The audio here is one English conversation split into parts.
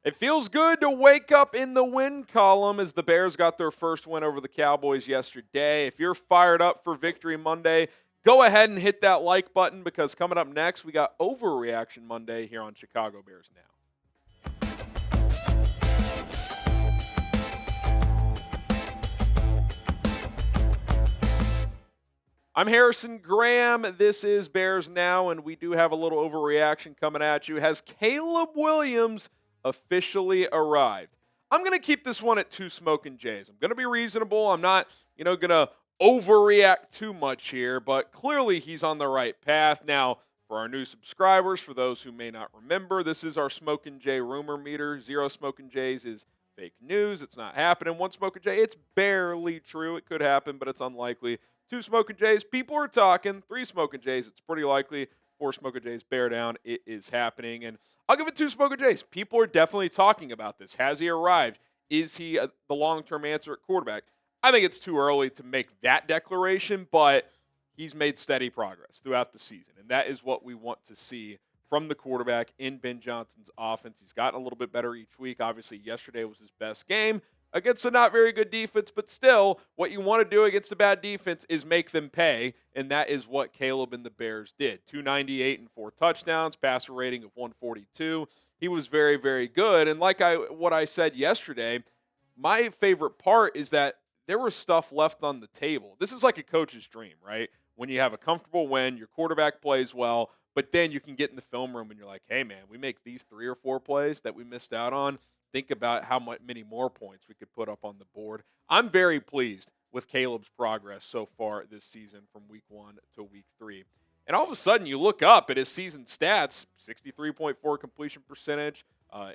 It feels good to wake up in the win column as the Bears got their first win over the Cowboys yesterday. If you're fired up for Victory Monday, go ahead and hit that like button because coming up next, we got Overreaction Monday here on Chicago Bears Now. I'm Harrison Graham. This is Bears Now, and we do have a little overreaction coming at you. Has Caleb Williams officially arrived? I'm going to keep this one at 2 smoking Jays. I'm going to be reasonable. I'm not, going to overreact too much here, but clearly he's on the right path. Now, for our new subscribers, for those who may not remember, this is our Smoking Jay rumor meter. 0 Smoking Jays is fake news. It's not happening. 1 Smoking Jay, it's barely true. It could happen, but it's unlikely. 2 Smoking Jays, people are talking. 3 Smoking Jays, it's pretty likely. 4 Smoking Jays, bear down. It is happening. And I'll give it 2 Smoking Jays. People are definitely talking about this. Has he arrived? Is he the long-term answer at quarterback? I think it's too early to make that declaration, but he's made steady progress throughout the season. And that is what we want to see from the quarterback in Ben Johnson's offense. He's gotten a little bit better each week. Obviously, yesterday was his best game against a not very good defense, but still, what you want to do against a bad defense is make them pay, and that is what Caleb and the Bears did. 298 and 4 touchdowns, passer rating of 142. He was very, very good, and like what I said yesterday, my favorite part is that there was stuff left on the table. This is like a coach's dream, right? When you have a comfortable win, your quarterback plays well, but then you can get in the film room and you're like, hey, man, we make these 3 or 4 plays that we missed out on. Think about how many more points we could put up on the board. I'm very pleased with Caleb's progress so far this season from week 1 to week 3. And all of a sudden, you look up at his season stats, 63.4 completion percentage.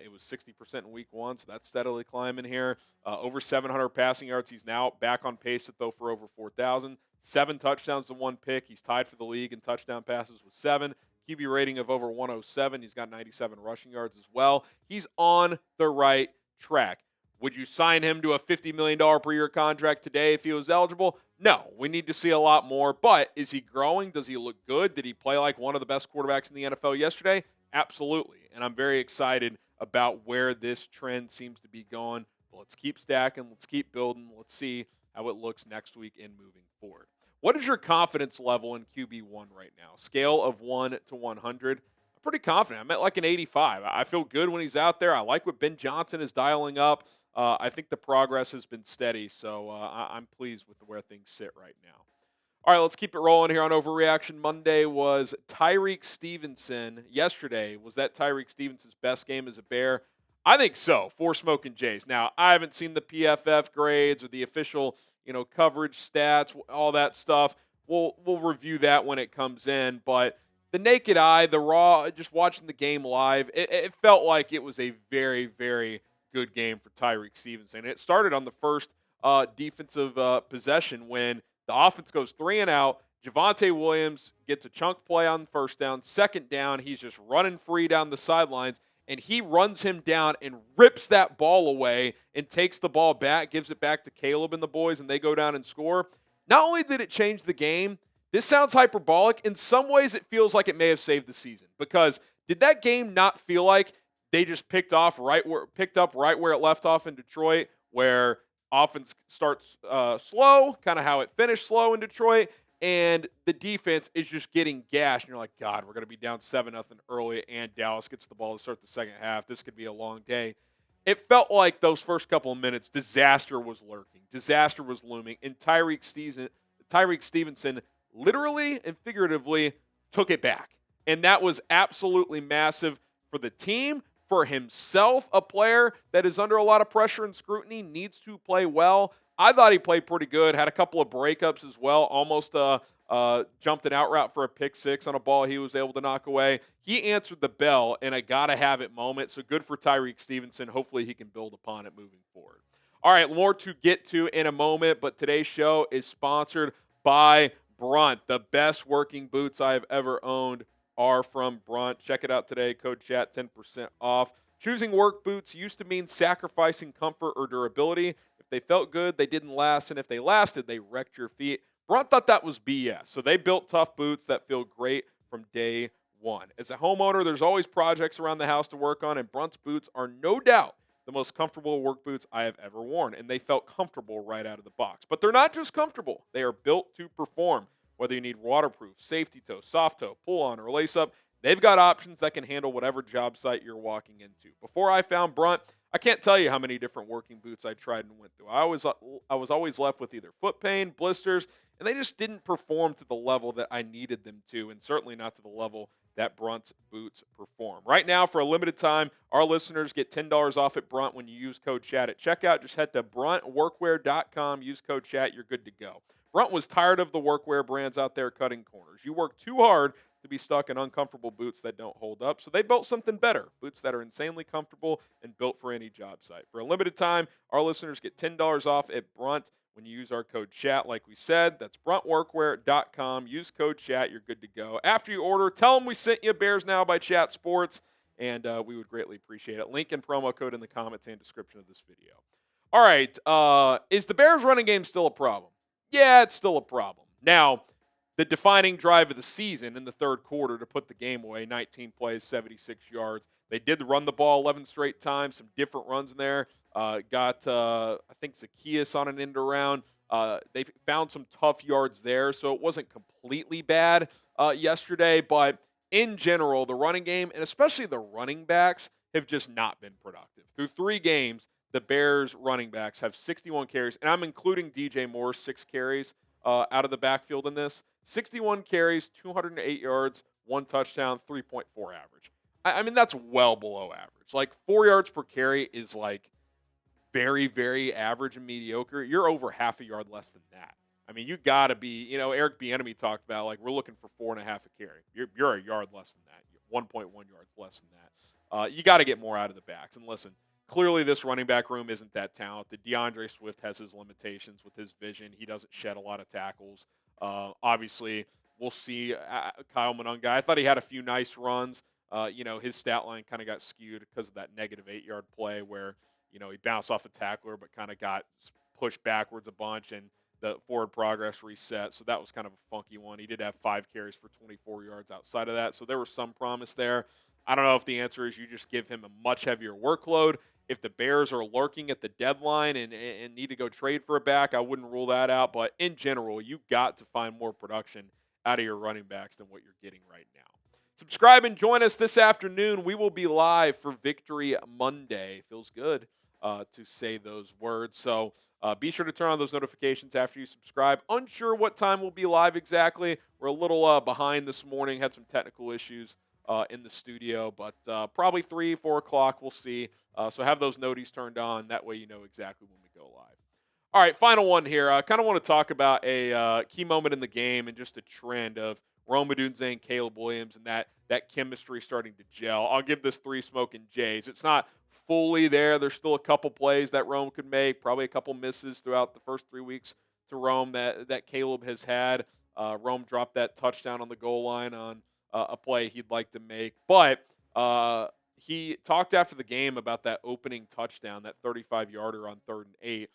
It was 60% in week 1, so that's steadily climbing here. Over 700 passing yards. He's now back on pace, though, for over 4,000. 7 touchdowns to 1 pick. He's tied for the league in touchdown passes with 7. QB rating of over 107. He's got 97 rushing yards as well. He's on the right track. Would you sign him to a $50 million per year contract today if he was eligible? No. We need to see a lot more. But is he growing? Does he look good? Did he play like one of the best quarterbacks in the NFL yesterday? Absolutely. And I'm very excited about where this trend seems to be going. But let's keep stacking. Let's keep building. Let's see how it looks next week and moving forward. What is your confidence level in QB1 right now? Scale of 1 to 100. I'm pretty confident. I'm at like an 85. I feel good when he's out there. I like what Ben Johnson is dialing up. I think the progress has been steady, so I'm pleased with where things sit right now. All right, let's keep it rolling here on Overreaction Monday. Was Tyrique Stevenson yesterday? Was that Tyrique Stevenson's best game as a Bear? I think so, for Smoking Jays. Now, I haven't seen the PFF grades or the official coverage stats, all that stuff. We'll review that when it comes in. But the naked eye, the raw, just watching the game live, it felt like it was a very, very good game for Tyrique Stevenson. It started on the first defensive possession when the offense goes 3 and out. Javonte Williams gets a chunk play on first down. Second down, he's just running free down the sidelines. And he runs him down and rips that ball away and takes the ball back, gives it back to Caleb and the boys, and they go down and score. Not only did it change the game, this sounds hyperbolic. In some ways, it feels like it may have saved the season. Because did that game not feel like they just picked up right where it left off in Detroit, where offense starts slow, kind of how it finished slow in Detroit, and the defense is just getting gashed. And you're like, God, we're going to be down 7-0 early, and Dallas gets the ball to start the second half. This could be a long day. It felt like those first couple of minutes, disaster was lurking. Disaster was looming. And Tyrique Stevenson literally and figuratively took it back. And that was absolutely massive for the team, for himself, a player that is under a lot of pressure and scrutiny, needs to play well. I thought he played pretty good, had a couple of breakups as well, almost jumped an out route for a pick 6 on a ball he was able to knock away. He answered the bell in a gotta-have-it moment, so good for Tyrique Stevenson. Hopefully he can build upon it moving forward. All right, more to get to in a moment, but today's show is sponsored by Brunt. The best working boots I have ever owned are from Brunt. Check it out today. Code chat, 10% off. Choosing work boots used to mean sacrificing comfort or durability. If they felt good, they didn't last, and if they lasted, they wrecked your feet. Brunt thought that was BS, so they built tough boots that feel great from day one. As a homeowner, there's always projects around the house to work on, and Brunt's boots are no doubt the most comfortable work boots I have ever worn, and they felt comfortable right out of the box. But they're not just comfortable, they are built to perform. Whether you need waterproof, safety toe, soft toe, pull on, or lace up, they've got options that can handle whatever job site you're walking into. Before I found Brunt, I can't tell you how many different working boots I tried and went through. I was always left with either foot pain, blisters, and they just didn't perform to the level that I needed them to, and certainly not to the level that Brunt's boots perform. Right now, for a limited time, our listeners get $10 off at Brunt when you use code CHAT at checkout. Just head to bruntworkwear.com, use code CHAT, you're good to go. Brunt was tired of the workwear brands out there cutting corners. You work too hard to be stuck in uncomfortable boots that don't hold up, so they built something better, boots that are insanely comfortable and built for any job site. For a limited time, our listeners get $10 off at Brunt when you use our code CHAT, like we said. That's bruntworkwear.com. Use code CHAT. You're good to go. After you order, tell them we sent you Bears Now by Chat Sports, and we would greatly appreciate it. Link and promo code in the comments and description of this video. All right, is the Bears running game still a problem? Yeah, it's still a problem. Now, the defining drive of the season in the third quarter to put the game away, 19 plays, 76 yards. They did run the ball 11 straight times, some different runs in there. I think, Zacchaeus on an end around. They found some tough yards there, so it wasn't completely bad yesterday. But in general, the running game, and especially the running backs, have just not been productive. Through 3 games, the Bears running backs have 61 carries, and I'm including DJ Moore's 6 carries out of the backfield in this. 61 carries, 208 yards, 1 touchdown, 3.4 average. I mean, that's well below average. Like, 4 yards per carry is like very, very average and mediocre. You're over half a yard less than that. I mean, you got to be, Eric Bieniemy talked about, like, we're looking for 4.5 a carry. You're a yard less than that. 1.1 yards less than that. You got to get more out of the backs. And listen, clearly this running back room isn't that talented. DeAndre Swift has his limitations with his vision. He doesn't shed a lot of tackles. Obviously, we'll see Kyle Monunga. I thought he had a few nice runs. His stat line kind of got skewed because of that negative 8-yard play where, he bounced off a tackler but kind of got pushed backwards a bunch and the forward progress reset. So that was kind of a funky one. He did have 5 carries for 24 yards outside of that. So there was some promise there. I don't know if the answer is you just give him a much heavier workload. If the Bears are lurking at the deadline and need to go trade for a back, I wouldn't rule that out. But in general, you've got to find more production out of your running backs than what you're getting right now. Subscribe and join us this afternoon. We will be live for Victory Monday. Feels good to say those words. So be sure to turn on those notifications after you subscribe. Unsure what time we'll be live exactly. We're a little behind this morning. Had some technical issues in the studio, but probably 3, 4 o'clock. We'll see. So have those noties turned on. That way you know exactly when we go live. All right, final one here. I kind of want to talk about a key moment in the game and just a trend of Rome Odunze and Caleb Williams and that chemistry starting to gel. I'll give this 3 smoking Jays. It's not fully there. There's still a couple plays that Rome could make, probably a couple misses throughout the first 3 weeks to Rome that Caleb has had. Rome dropped that touchdown on the goal line on a play he'd like to make. But he talked after the game about that opening touchdown, that 35-yarder on 3rd and 8.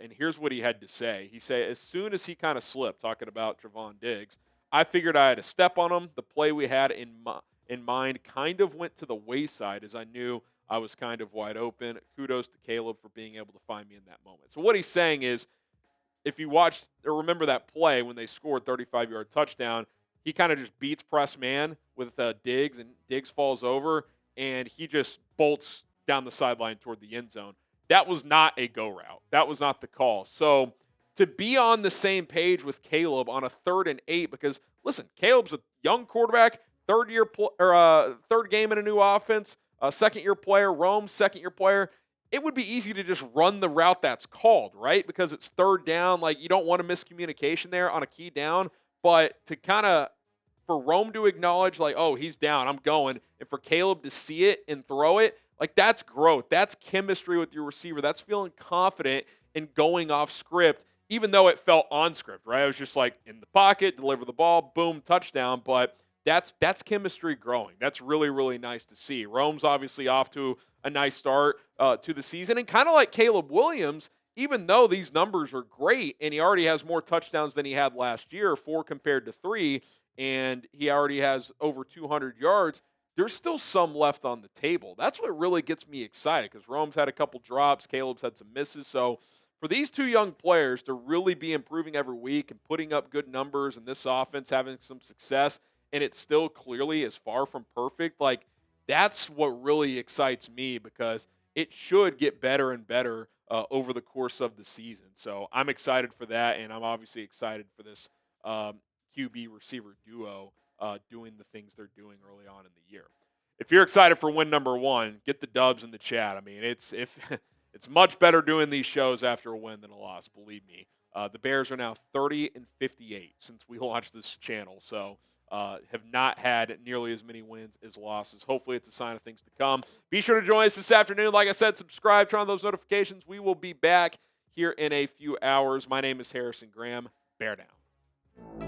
And here's what he had to say. He said, as soon as he kind of slipped, talking about Trevon Diggs, I figured I had a step on him. The play we had in mind kind of went to the wayside as I knew I was kind of wide open. Kudos to Caleb for being able to find me in that moment. So what he's saying is, if you watch or remember that play when they scored 35-yard touchdown, he kind of just beats press man with Diggs, and Diggs falls over, and he just bolts down the sideline toward the end zone. That was not a go route. That was not the call. So to be on the same page with Caleb on a 3rd and 8, because listen, Caleb's a young quarterback, third game in a new offense, second-year player. Rome's second-year player. It would be easy to just run the route that's called, right? Because it's 3rd down. Like, you don't want a miscommunication there on a key down. But to kind of, for Rome to acknowledge, like, oh, he's down, I'm going, and for Caleb to see it and throw it, like, that's growth. That's chemistry with your receiver. That's feeling confident in going off script, even though it felt on script, right? It was just like in the pocket, deliver the ball, boom, touchdown. But that's chemistry growing. That's really, really nice to see. Rome's obviously off to a nice start to the season. And kind of like Caleb Williams, even though these numbers are great and he already has more touchdowns than he had last year, 4 compared to 3, and he already has over 200 yards, there's still some left on the table. That's what really gets me excited because Rome's had a couple drops, Caleb's had some misses. So for these two young players to really be improving every week and putting up good numbers and this offense having some success, and it still clearly is far from perfect, like that's what really excites me because it should get better and better over the course of the season. So I'm excited for that, and I'm obviously excited for this QB receiver duo doing the things they're doing early on in the year. If you're excited for win number one, get the dubs in the chat. I mean, it's it's much better doing these shows after a win than a loss. Believe me. The Bears are now 30-58 since we launched this channel, so have not had nearly as many wins as losses. Hopefully, it's a sign of things to come. Be sure to join us this afternoon. Like I said, subscribe, turn on those notifications. We will be back here in a few hours. My name is Harrison Graham. Bear down.